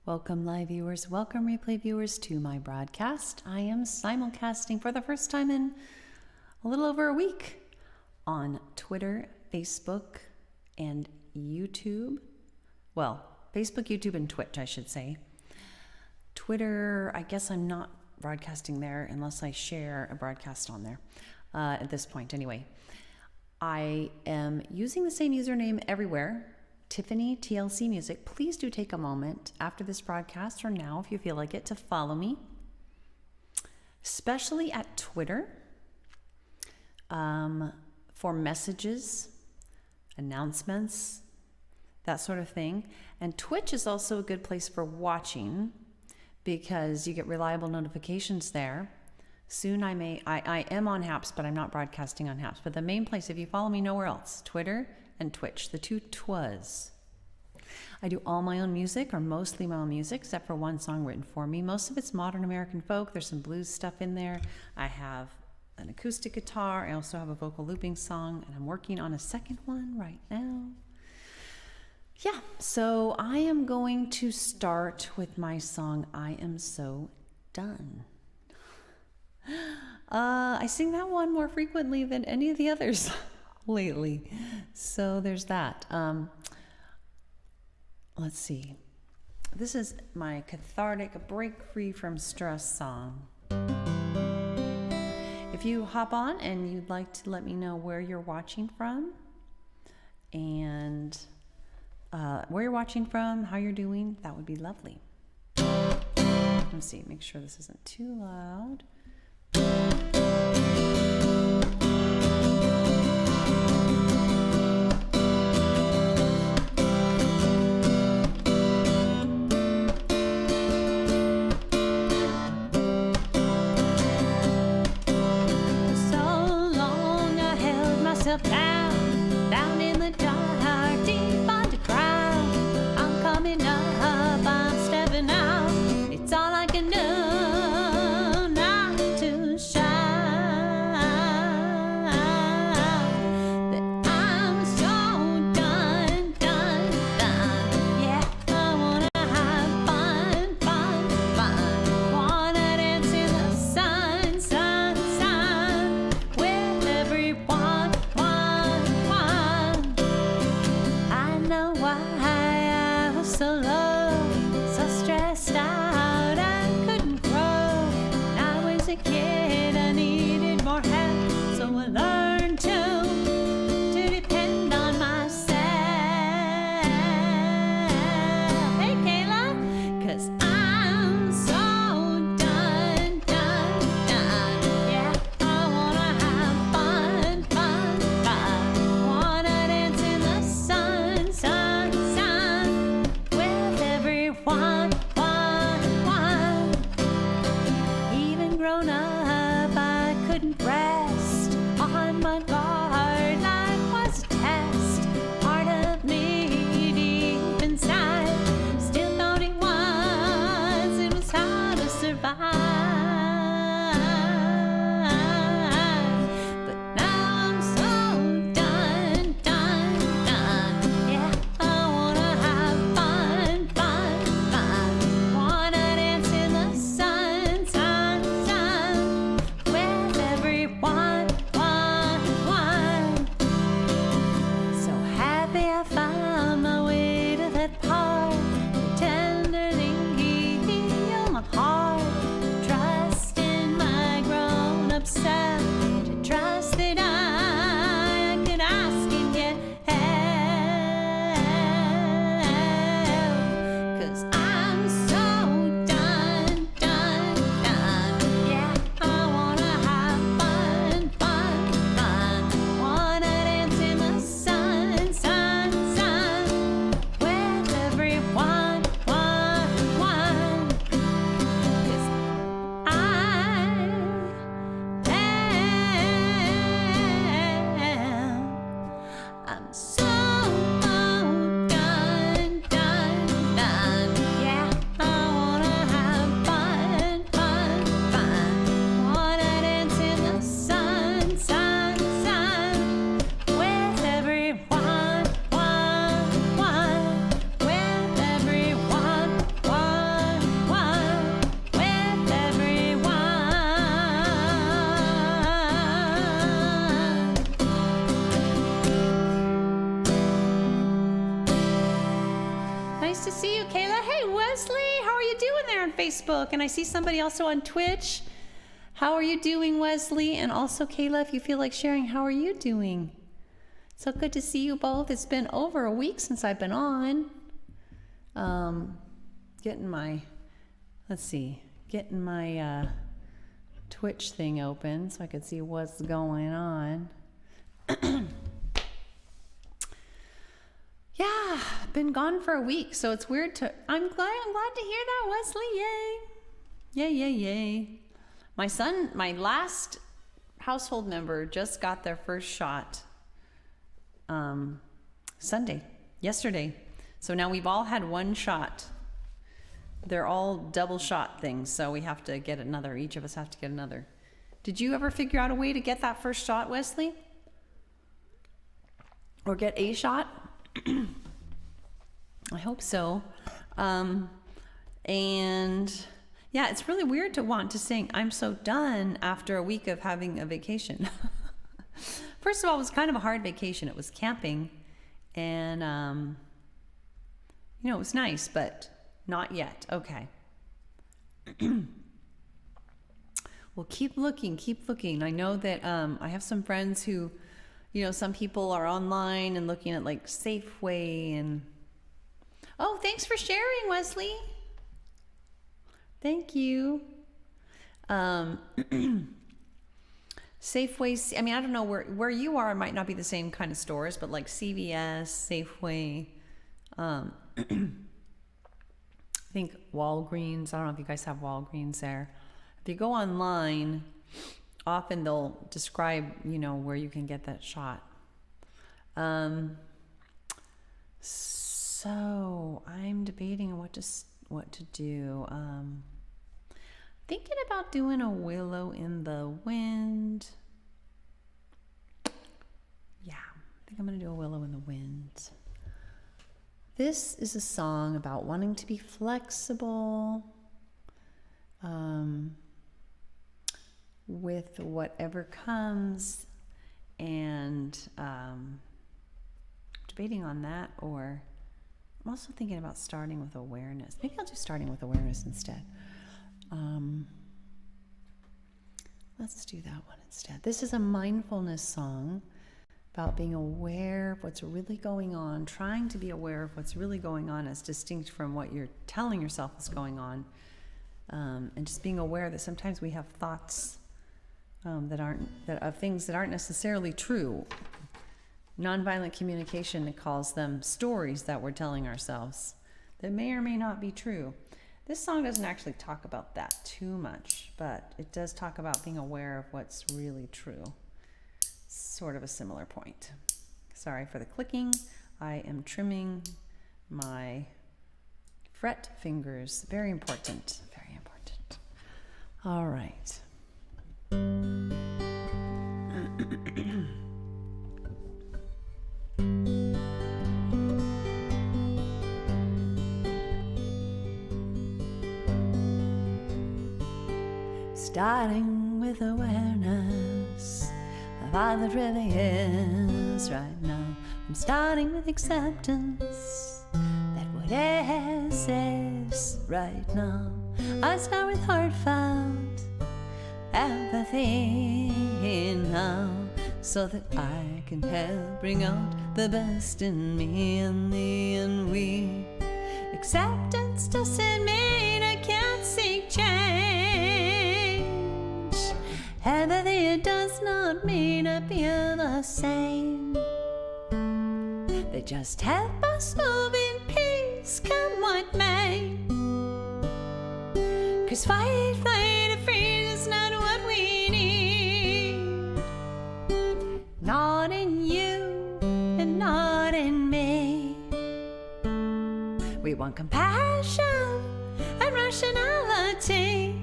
Welcome, live viewers. Welcome, replay viewers, to my broadcast. I am simulcasting for the first time in a little over a week on Twitter, Facebook, and YouTube. Well, Facebook, YouTube, and Twitch, I should say. Twitter, I guess I'm not broadcasting there unless I share a broadcast on there at this point anyway. I am using the same username everywhere. Tiffany TLC Music. Please do take a moment after this broadcast or now if you feel like it to follow me, especially at Twitter for messages, announcements, that sort of thing. And Twitch is also a good place for watching because you get reliable notifications there. Soon I am on Haps, but I'm not broadcasting on Haps. But the main place, if you follow me nowhere else, Twitter and Twitch, the two twas. I do all my own music, or mostly my own music, except for one song written for me. Most of it's modern American folk. There's some blues stuff in there. I have an acoustic guitar. I also have a vocal looping song, and I'm working on a second one right now. Yeah, so I am going to start with my song, I Am So Done. I sing that one more frequently than any of the others lately. So there's that. Let's see. This is my cathartic, break free from stress song. If you hop on and you'd like to let me know where you're watching from and where you're watching from, how you're doing, that would be lovely. Let's see, make sure this isn't too loud. Down in the dark, deep underground. I'm coming up, I'm stepping out. It's all I can do not to shine. That I'm so done. Yeah, I wanna have fun. Wanna dance in the sun with everyone. So low, so stressed out, I couldn't grow. When I was a kid, I needed more help, so I learned to depend on myself. Hey, Kayla, 'cause I'm so done. Yeah, I wanna have fun. Wanna dance in the sun. Even grown up, I couldn't rest on my guard. Life was a test, part of me deep inside still thought it was how to survive. But now I'm so done. Yeah, I wanna have fun. Wanna dance in the sun with everyone. So happy I found my way to that part that tenderly heal my heart. Trust in my grown-up self, to trust that I could ask and get help. 'Cause I'm so done. Yeah, I wanna have fun. Wanna dance in the sun with everyone. 'Cause I'm so done. Yeah, I wanna have fun. Wanna dance in the sun with everyone. With everyone. see you, Kayla. Hey, Wesley, how are you doing there on Facebook? And I see somebody also on Twitch. How are you doing, Wesley? And also, Kayla, if you feel like sharing, how are you doing? So good to see you both. It's been over a week since I've been on. Getting my Twitch thing open so I could see what's going on. Yeah, been gone for a week, so it's weird I'm glad to hear that, Wesley. Yay. My son, my last household member, just got their first shot yesterday. So now we've all had one shot. They're all double shot things, so we have to get another. Each of us have to get another. Did you ever figure out a way to get that first shot, Wesley? Or get a shot? I hope so. And yeah, it's really weird to want to sing "I'm so done" after a week of having a vacation. First of all, it was kind of a hard vacation. It was camping, and it was nice, but not yet. Okay. Well, keep looking. I know that I have some friends who, some people are online and looking at like Safeway and... Oh, thanks for sharing, Wesley. Thank you. Safeway, I don't know where you are. It might not be the same kind of stores, but like CVS, Safeway, I think Walgreens. I don't know if you guys have Walgreens there. If you go online, often they'll describe, where you can get that shot. So I'm debating what to do. Thinking about doing a Willow in the Wind. Yeah, I think I'm going to do a Willow in the Wind. This is a song about wanting to be flexible with whatever comes, and debating on that, or I'm also thinking about starting with awareness. Maybe I'll do starting with awareness instead. Let's do that one instead. This is a mindfulness song about being aware of what's really going on, trying to be aware of what's really going on as distinct from what you're telling yourself is going on, and just being aware that sometimes we have thoughts of things that aren't necessarily true. Nonviolent communication calls them stories that we're telling ourselves that may or may not be true. This song doesn't actually talk about that too much, but it does talk about being aware of what's really true. Sort of a similar point. Sorry for the clicking. I am trimming my fret fingers. Very important. Very important. All right. Starting with awareness of all that really is right now. I'm starting with acceptance that what is right now. I start with heartfelt empathy now, so that I can help bring out the best in me and thee and we. Acceptance doesn't mean I can't seek change. Empathy does not mean I feel the same. They just help us move in peace, come what may. 'Cause fight, flight, or freeze is not what we need. Not in you and not in me. We want compassion and rationality.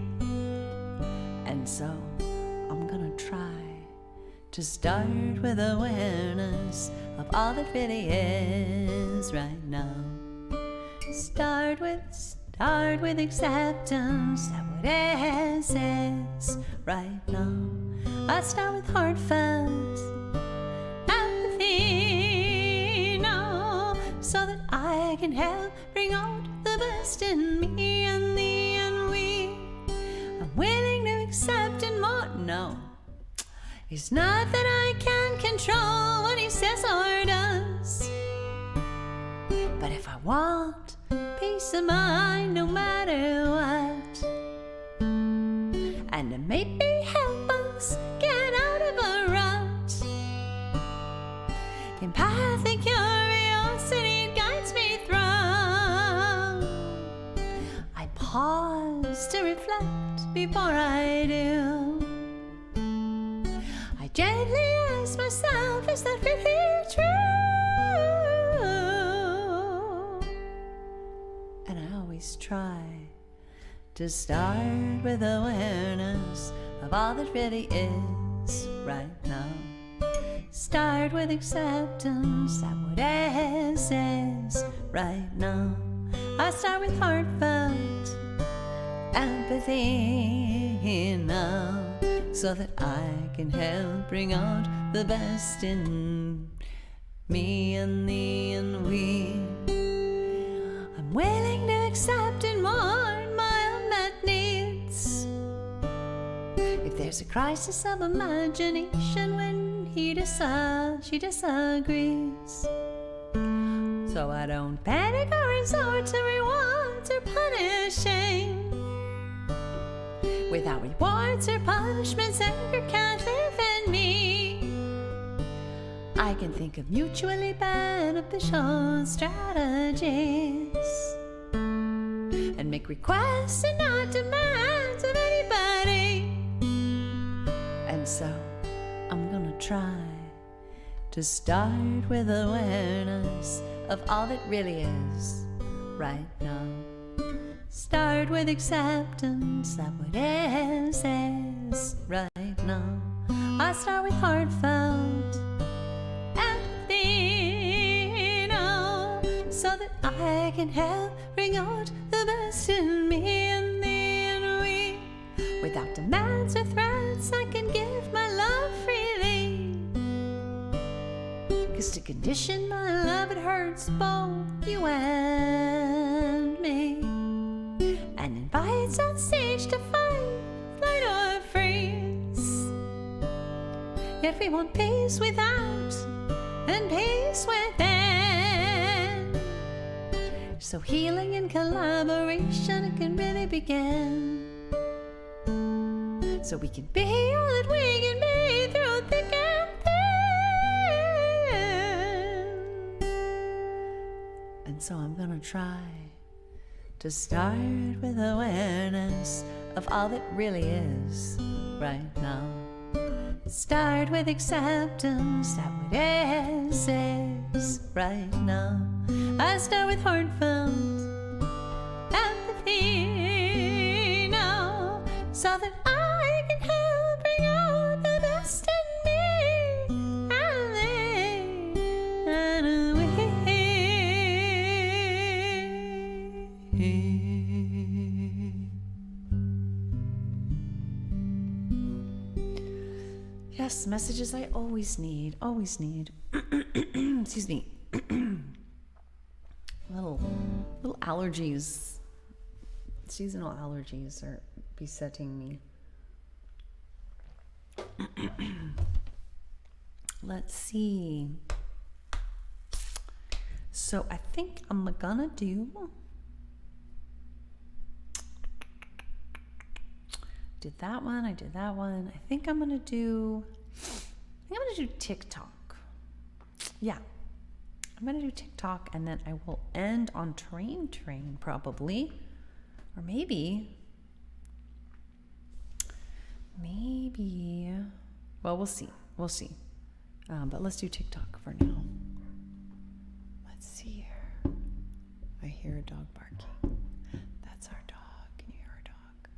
And so I'm gonna try to start with awareness of all that really is right now. Start with acceptance that what is right now. I start with heartfelt empathy now, so that I can help bring out the best in me and thee and we. I'm willing to accept and more. No, it's not that I can control what he says or does, but if I want peace of mind no matter what, and to maybe help us get out of a rut, empathic curiosity guides me through. I pause to reflect before I do. I gently ask myself, is that really true? And I always try to start with awareness of all that really is right now. Start with acceptance that what is right now. I start with heartfelt empathy now, so that I can help bring out the best in me and thee and we. I'm willing to accept and mourn my unmet needs. If there's a crisis of imagination when she disagrees, so I don't panic or resort to rewards or punishing. Without rewards or punishments, anger can't live in me. I can think of mutually beneficial strategies and make requests and not demands of anybody. And so I'm gonna try to start with awareness of all that really is right now. Start with acceptance that what is right now. I start with heartfelt empathy now, so that I can help bring out the best in me and thee and we. Without demands or threats, I can give my love freely. 'Cause to condition my love, it hurts both you and me, and invites on stage to fight, flight or freeze. Yet we want peace without and peace within. So healing and collaboration can really begin. So we can be all that we can be through thick and thin. And so I'm gonna try to start with awareness of all that really is right now. Start with acceptance that what is right now. I start with heartfelt empathy now, so that I can help bring out the best in me and thee and we. Yes, messages I always need. Excuse me. little allergies, seasonal allergies are besetting me. Let's see. So I think I'm gonna do that one. I did that one. I think I'm gonna do TikTok. Yeah, I'm gonna do TikTok, and then I will end on train probably, or maybe. Well, we'll see. But let's do TikTok for now. Let's see here. I hear a dog barking. That's our dog. Can you hear our dog?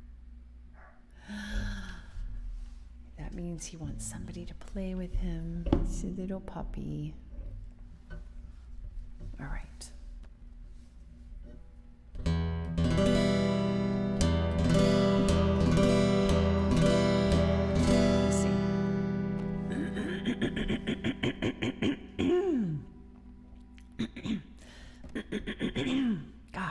That means he wants somebody to play with him. It's a little puppy. All right. Let's see. God,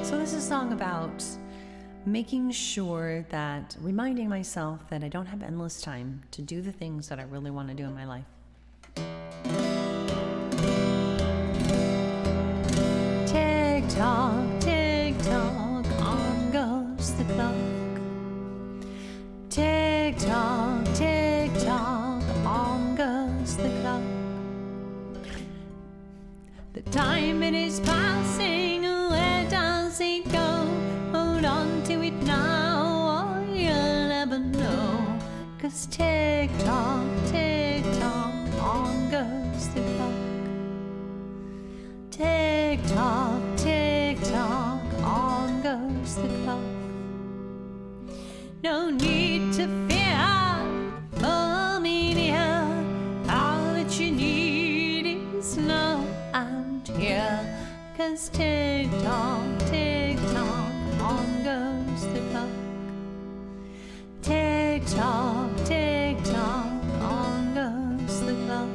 So this is a song about making sure that, reminding myself that I don't have endless time to do the things that I really want to do in my life. Tick tock, on goes the clock. Tick tock, on goes the clock. The time it is passing, where does it go? Hold on to it now, or you'll never know. 'Cause tick tock, on goes the clock. Tick tock, on goes the clock. No need to fear, oh me dear, all that you need is now and here. 'Cause tick tock, on goes the clock. Tick tock, on goes the clock.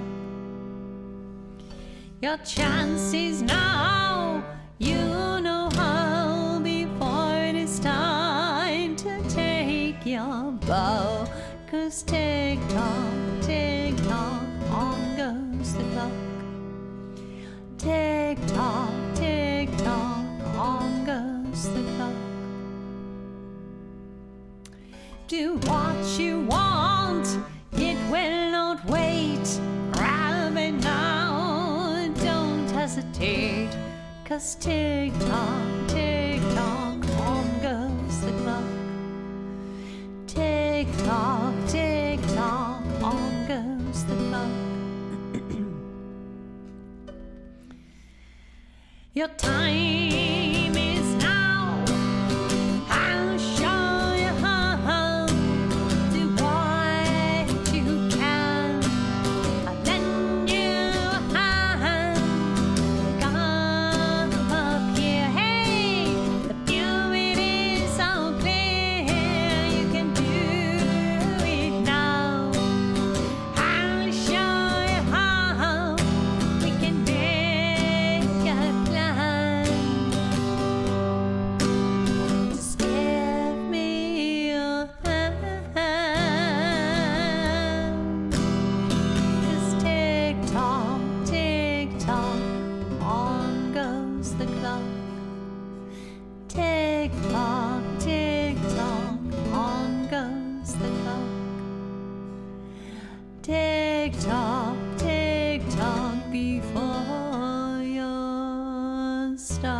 Your chance is now, you know how, before it is time to take your bow. 'Cause tick tock, on goes the clock. Tick tock, on goes the clock. Do what you want, it will not wait. Grab it now, don't hesitate. 'Cause tick tock, on goes the clock. Tick tock, on goes the clock. Your time is now. I'll show you how. Do what you can. I'll lend you a hand. Come up here, hey. The view it is so clear. You can do it now. I'll show you how. We can make a plan. Just give me your hand. 'Cause tick tock, on goes the clock. Tick tock, on goes the clock. Tick tock, before your stops.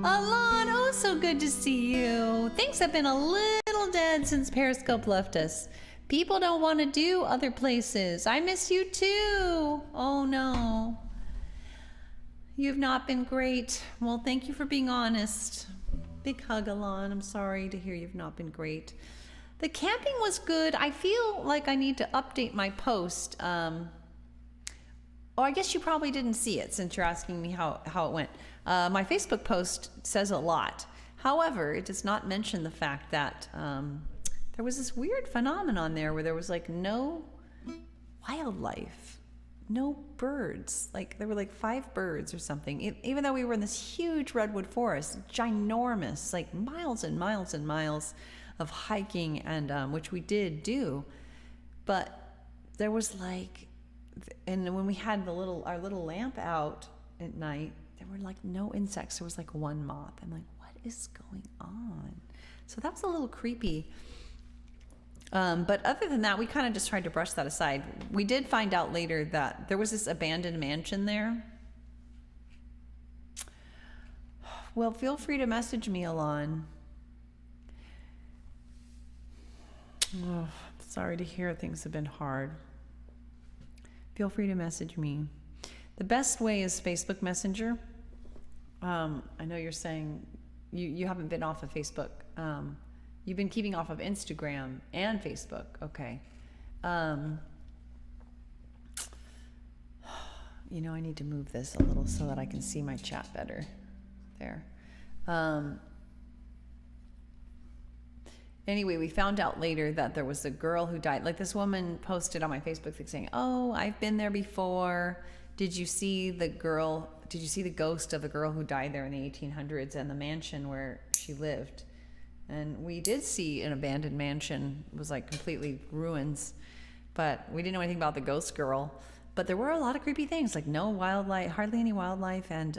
Alon, oh, so good to see you. Things have been a little dead since Periscope left us. People don't want to do other places. I miss you too. Oh no. You've not been great. Well, thank you for being honest. Big hug, Alon. I'm sorry to hear you've not been great. The camping was good. I feel like I need to update my post. Oh, I guess you probably didn't see it since you're asking me how it went. My Facebook post says a lot. However, it does not mention the fact that there was this weird phenomenon there where there was like no wildlife, no birds. Like there were like 5 birds or something. Even though we were in this huge redwood forest, ginormous, like miles and miles and miles of hiking, and which we did do, but there was like, and when we had our little lamp out at night, there were like no insects. There was like one moth. I'm like, what is going on? So that was a little creepy. But other than that, we kind of just tried to brush that aside. We did find out later that there was this abandoned mansion there. Well, feel free to message me, Alon. Oh, sorry to hear things have been hard. Feel free to message me. The best way is Facebook Messenger. I know you're saying you haven't been off of Facebook. You've been keeping off of Instagram and Facebook. Okay. You know, I need to move this a little so that I can see my chat better. There. Anyway, we found out later that there was a girl who died. Like this woman posted on my Facebook thing saying, oh, I've been there before. Did you see the girl did you see the ghost of the girl who died there in the 1800s and the mansion where she lived? And we did see an abandoned mansion. It was like completely ruins, but we didn't know anything about the ghost girl. But there were a lot of creepy things, like no wildlife, hardly any wildlife. And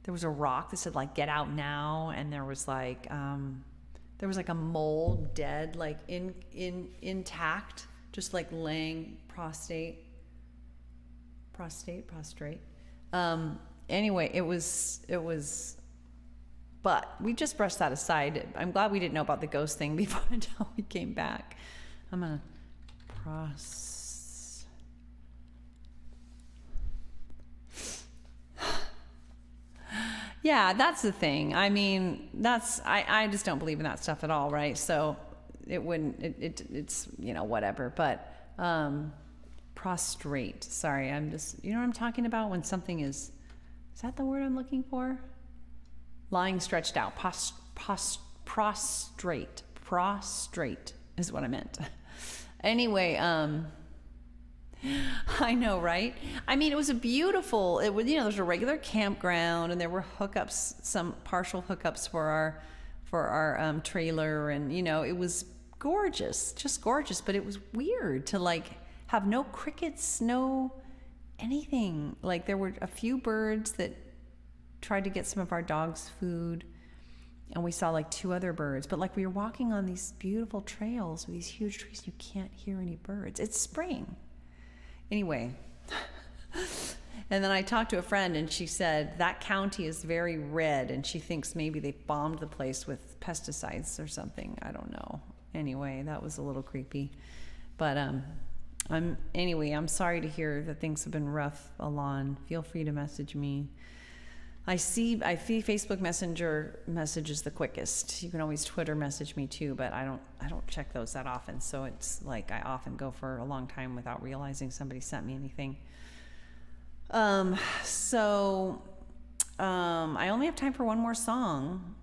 there was a rock that said like, get out now. And there was like a mole dead, like intact, just like laying prostrate. Anyway, it was, but we just brushed that aside. I'm glad we didn't know about the ghost thing before until we came back. I'm gonna Yeah, that's the thing. I mean, I just don't believe in that stuff at all, right? So it's whatever. But prostrate. Sorry, I'm just, you know what I'm talking about? When something is that the word I'm looking for? Lying stretched out. Prostrate is what I meant. Anyway, I know, right? I mean, it was there's a regular campground, and there were hookups, some partial hookups for our trailer, and it was gorgeous, just gorgeous. But it was weird to like have no crickets, no anything. Like there were a few birds that tried to get some of our dog's food, and we saw like 2 other birds. But like we were walking on these beautiful trails with these huge trees, and you can't hear any birds. It's spring. Anyway, and then I talked to a friend, and she said that county is very red, and she thinks maybe they bombed the place with pesticides or something. I don't know. Anyway, that was a little creepy. But I'm sorry to hear that things have been rough, Alon. Feel free to message me. I see Facebook Messenger messages the quickest. You can always Twitter message me too, but I don't check those that often. So it's like I often go for a long time without realizing somebody sent me anything. I only have time for one more song.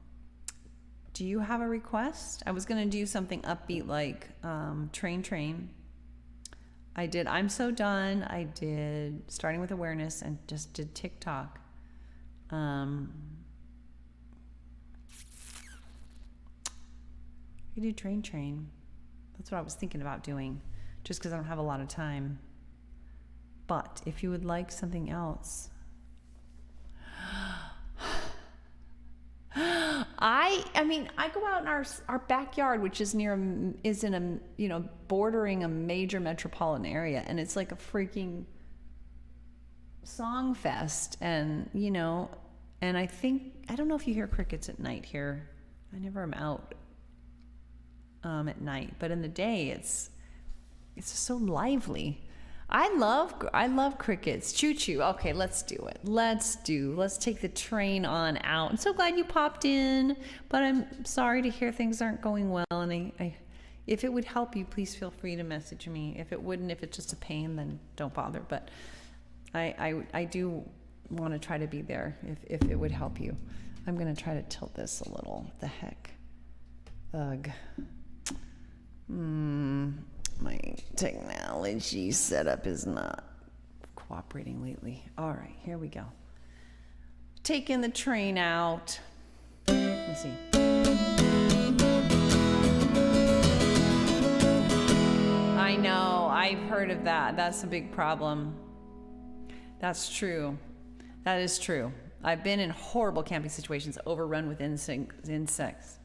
Do you have a request? I was going to do something upbeat like Train. I did I'm So Done. I did Starting with Awareness, and just did TikTok. You do Train. That's what I was thinking about doing, just because I don't have a lot of time. But if you would like something else, I go out in our backyard, which is bordering a major metropolitan area, and it's like a freaking song fest. And and I don't know if you hear crickets at night here. I never am out at night, but in the day it's just so lively. I love crickets. Choo-choo. Okay, let's do it. Let's take the train on out. I'm so glad you popped in, but I'm sorry to hear things aren't going well. And if it would help you, please feel free to message me. If it wouldn't, if it's just a pain, then don't bother. But I do want to try to be there if it would help you. I'm going to try to tilt this a little. What the heck? Ugh. My technology setup is not cooperating lately. All right, here we go. Taking the train out. Let's see. I know, I've heard of that. That's a big problem. That's true. That is true. I've been in horrible camping situations, overrun with insects.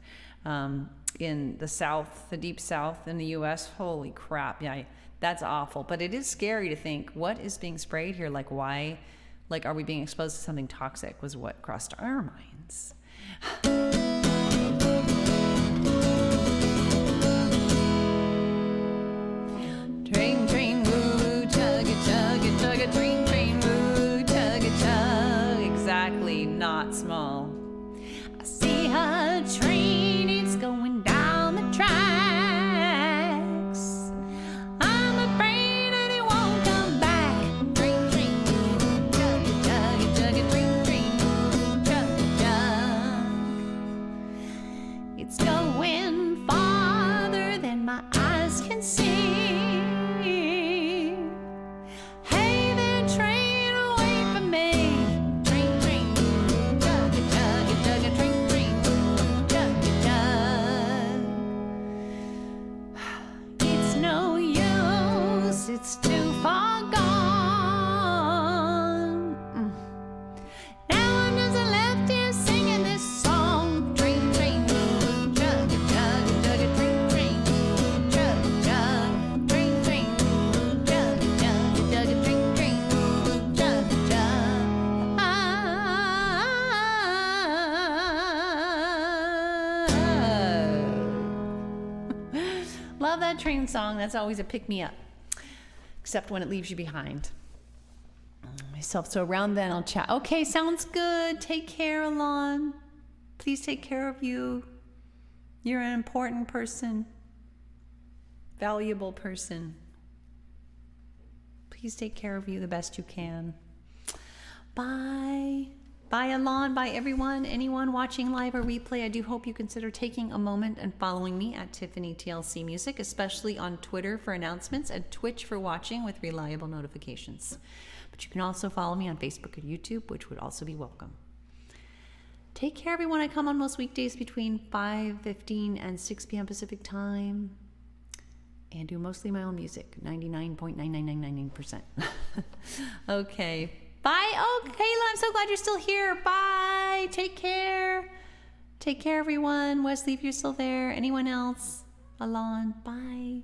In the South, the deep South in the U.S. Holy crap. Yeah, that's awful. But it is scary to think, what is being sprayed here? Like, why? Like, are we being exposed to something toxic was what crossed our minds. Train, woo, chug it, train, woo, chug it. Exactly, not small. I see a train, it's going down the tracks. I'm afraid that it won't come back. Train, chug it, train, chug. It's going farther than my eyes can see. Hey there, train, wait for me. train song. That's always a pick-me-up, except when it leaves you behind. Myself. So around then I'll chat. Okay, sounds good. Take care, Alon. Please take care of you. You're an important person. Valuable person. Please take care of you the best you can. Bye. Bye, Alon. Bye, everyone. Anyone watching live or replay, I do hope you consider taking a moment and following me at Tiffany TLC Music, especially on Twitter for announcements and Twitch for watching with reliable notifications. But you can also follow me on Facebook and YouTube, which would also be welcome. Take care, everyone. I come on most weekdays between 5:15 and 6 p.m. Pacific time and do mostly my own music, 99.99999%. Okay. Bye. Oh, Kayla, I'm so glad you're still here. Bye. Take care. Take care, everyone. Wesley, if you're still there. Anyone else? Alon. Bye.